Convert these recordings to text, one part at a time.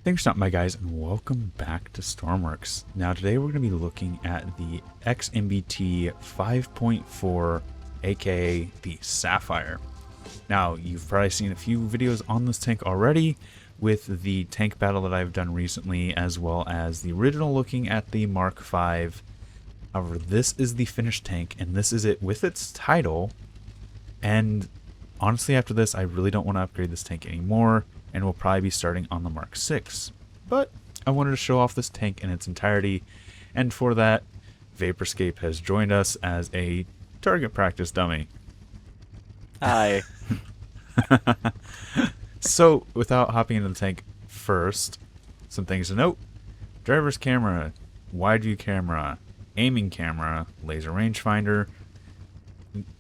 Thanks for stopping by, guys, and welcome back to Stormworks. Now today we're going to be looking at the XMBT 5.4, aka the Sapphire. Now you've probably seen a few videos on this tank already with the tank battle that I've done recently, as well as the original looking at the Mark V. However, this is the finished tank, and this is it with its title. And honestly, after this, I really don't want to upgrade this tank anymore, and we'll probably be starting on the Mark VI. But I wanted to show off this tank in its entirety, and for that, Vaporscape has joined us as a target practice dummy. Hi. So, without hopping into the tank first, some things to note. Driver's camera, wide view camera, aiming camera, laser rangefinder.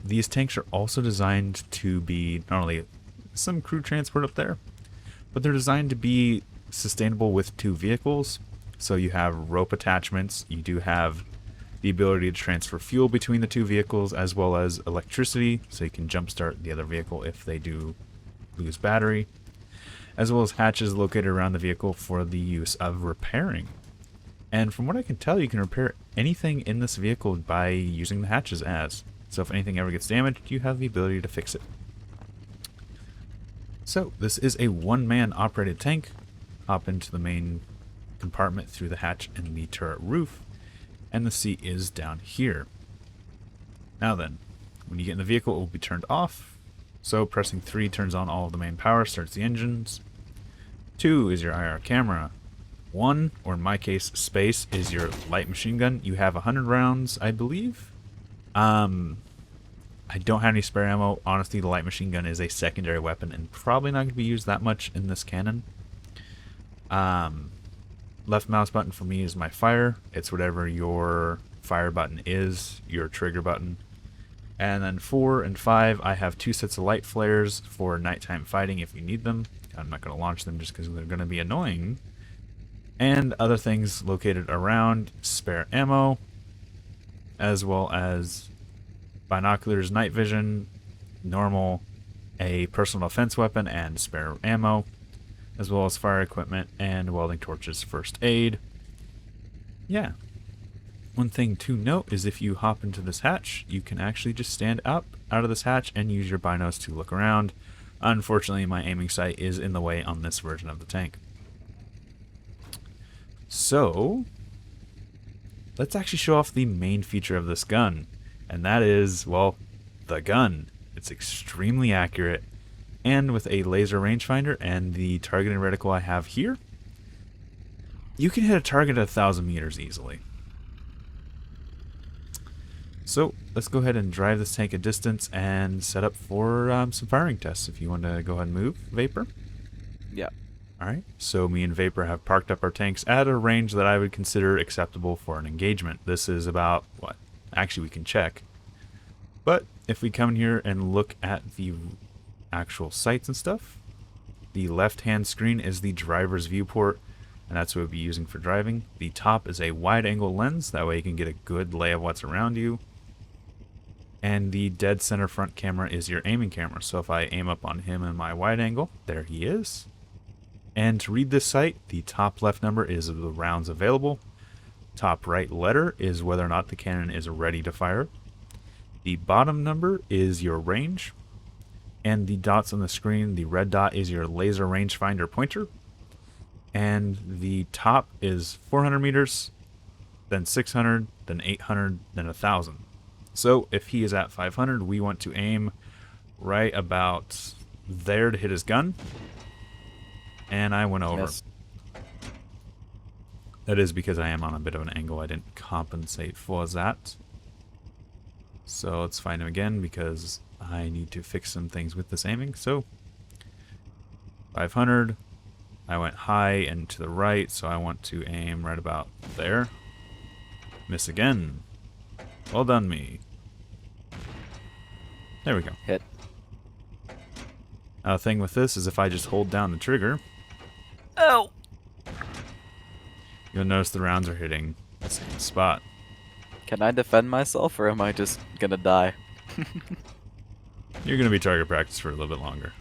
These tanks are also designed to be not only some crew transport up there, but they're designed to be sustainable with two vehicles. So you have rope attachments, you do have the ability to transfer fuel between the two vehicles, as well as electricity, so you can jumpstart the other vehicle if they do lose battery, as well as hatches located around the vehicle for the use of repairing. And from what I can tell, you can repair anything in this vehicle by using the hatches as. So if anything ever gets damaged, you have the ability to fix it. So this is a one-man operated tank. Hop into the main compartment through the hatch in the turret roof, and the seat is down here. Now then, when you get in the vehicle, it will be turned off. So pressing 3 turns on all of the main power, starts the engines. 2 is your IR camera. 1, or in my case, space, is your light machine gun. You have 100 rounds, I believe. I don't have any spare ammo. Honestly, the light machine gun is a secondary weapon and probably not going to be used that much in this cannon. Left mouse button for me is my fire. It's whatever your fire button is, your trigger button. And then 4 and 5, I have 2 sets of light flares for nighttime fighting if you need them. I'm not going to launch them just because they're going to be annoying. And other things located around, spare ammo, as well as binoculars, night vision, normal, a personal defense weapon, and spare ammo, as well as fire equipment and welding torches, first aid. Yeah. One thing to note is if you hop into this hatch, you can actually just stand up out of this hatch and use your binos to look around. Unfortunately, my aiming sight is in the way on this version of the tank. So, let's actually show off the main feature of this gun. And that is, well, the gun. It's extremely accurate. And with a laser rangefinder and the targeting reticle I have here, you can hit a target at 1,000 meters easily. So let's go ahead and drive this tank a distance and set up for some firing tests. If you want to go ahead and move, Vapor. Yeah. Alright, so me and Vapor have parked up our tanks at a range that I would consider acceptable for an engagement. This is about, what? Actually, we can check. But if we come in here and look at the actual sights and stuff, the left-hand screen is the driver's viewport, and that's what we'll be using for driving. The top is a wide-angle lens, that way you can get a good lay of what's around you. And the dead center front camera is your aiming camera, so if I aim up on him in my wide angle, there he is. And to read this sight, the top left number is the rounds available. Top right letter is whether or not the cannon is ready to fire. The bottom number is your range. And the dots on the screen, the red dot is your laser rangefinder pointer. And the top is 400 meters, then 600, then 800, then 1,000. So if he is at 500, we want to aim right about there to hit his gun. And I went over. Yes. That is because I am on a bit of an angle. I didn't compensate for that. So let's find him again because I need to fix some things with this aiming. So 500. I went high and to the right, so I want to aim right about there. Miss again. Well done, me. There we go. Hit. Now the thing with this is if I just hold down the trigger, Oh! you'll notice the rounds are hitting the same spot. Can I defend myself, or am I just gonna die? You're going to be target practice for a little bit longer.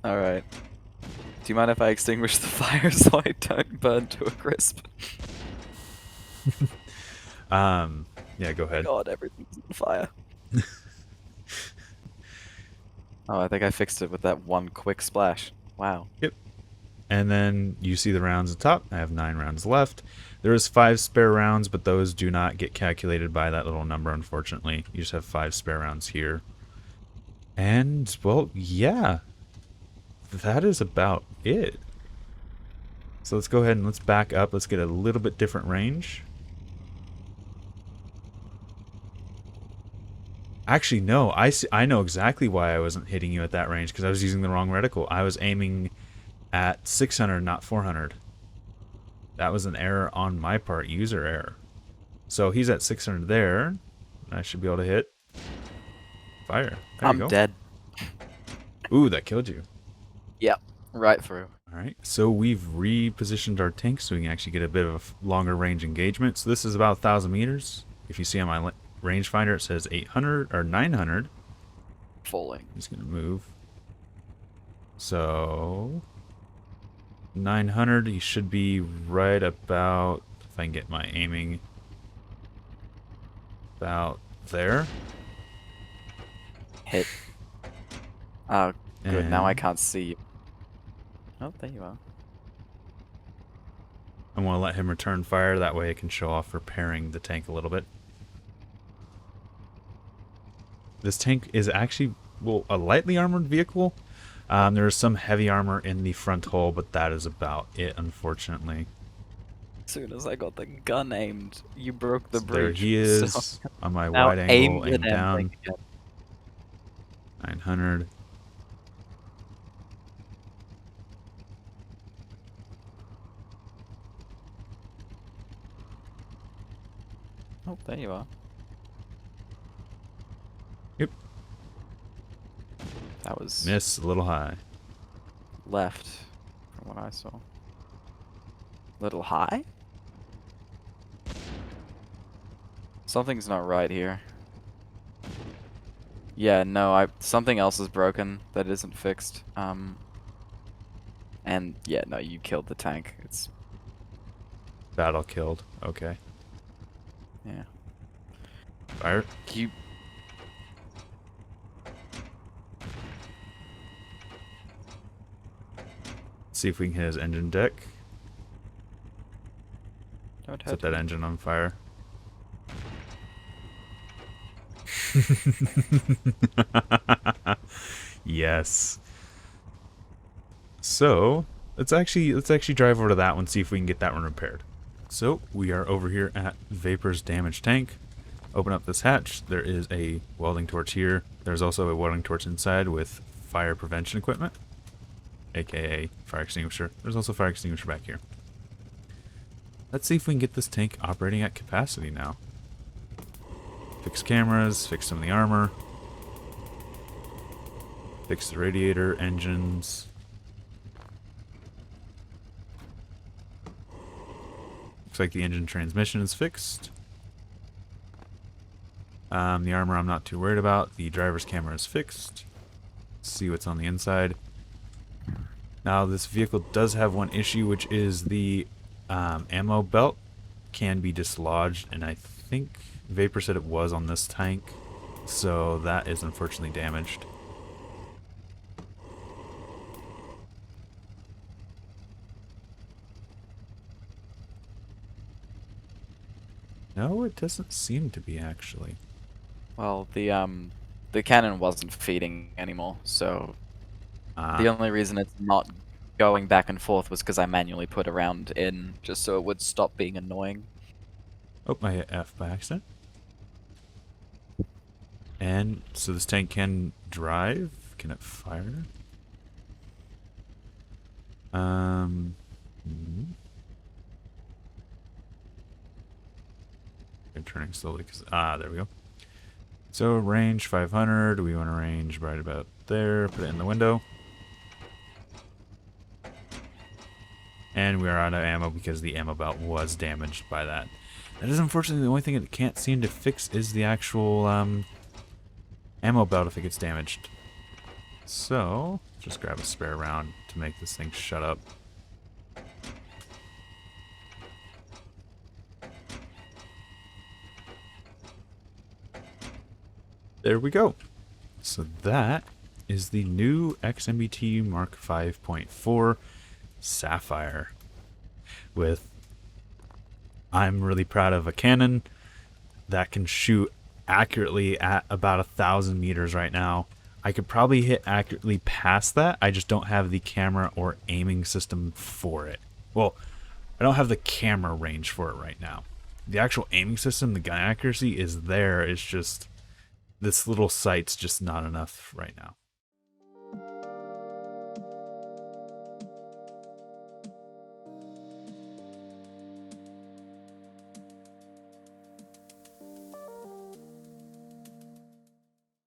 Alright. Do you mind if I extinguish the fire so I don't burn to a crisp? Yeah, go ahead. God, everything's on fire. Oh, I think I fixed it with that one quick splash. Wow. Yep. And then you see the rounds at the top. I have 9 rounds left. There is 5 spare rounds, but those do not get calculated by that little number, unfortunately. You just have 5 spare rounds here. And, well, yeah. That is about it. So let's go ahead and let's back up. Let's get a little bit different range. Actually, no. I know exactly why I wasn't hitting you at that range, because I was using the wrong reticle. I was aiming at 600, not 400. That was an error on my part, user error. So he's at 600 there. I should be able to hit fire. There you go. I'm dead. Ooh, that killed you. Yep, right through. Alright, so we've repositioned our tank so we can actually get a bit of a longer range engagement. So this is about 1,000 meters. If you see on my rangefinder, it says 800 or 900. Falling. He's going to move. So 900, he should be right about, if I can get my aiming, about there. Hit. Oh, good. And now I can't see you. Oh, there you are. I want to let him return fire. That way I can show off repairing the tank a little bit. This tank is actually, well, a lightly armored vehicle. There is some heavy armor in the front hull, but that is about it, unfortunately. As soon as I got the gun aimed, you broke the So breach. there he is, So on my now wide angle, aim at him down. again. 900. Oh, there you are. Yep. That was Miss, a little high. left from what I saw. Little high? Something's not right here. Yeah, no, something else is broken that isn't fixed. And yeah, no, you killed the tank. It's Battle killed. Okay. yeah. Fire. You See if we can hit his engine deck. don't Set hurt that me. engine on fire. Yes. So let's actually drive over to that one, see if we can get that one repaired. So we are over here at Vapor's damaged tank. Open up this hatch. There is a welding torch here. There's also a welding torch inside with fire prevention equipment, aka fire extinguisher. There's also a fire extinguisher back here. Let's see if we can get this tank operating at capacity now. Fix cameras, fix some of the armor, fix the radiator, engines. Looks like the engine transmission is fixed. The armor I'm not too worried about. The driver's camera is fixed. Let's see what's on the inside. Now this vehicle does have one issue, which is the ammo belt can be dislodged, and I think Vapor said it was on this tank, so that is unfortunately damaged. No, it doesn't seem to be actually. Well, the cannon wasn't feeding anymore, so the only reason it's not going back and forth was because I manually put a round in just so it would stop being annoying. Oh, I hit F by accident. And so this tank can drive. Can it fire? Hmm. I'm turning slowly because there we go. So range 500. We want to range right about there. Put it in the window. And we are out of ammo because the ammo belt was damaged by that. That is unfortunately the only thing it can't seem to fix is the actual ammo belt if it gets damaged. So, just grab a spare round to make this thing shut up. There we go. So that is the new XMBT Mark 5.4 Sapphire. I'm really proud of a cannon that can shoot accurately at about 1,000 meters right now. I could probably hit accurately past that. I just don't have the camera or aiming system for it. Well, I don't have the camera range for it right now. The actual aiming system, the gun accuracy is there. It's just this little sight's just not enough right now.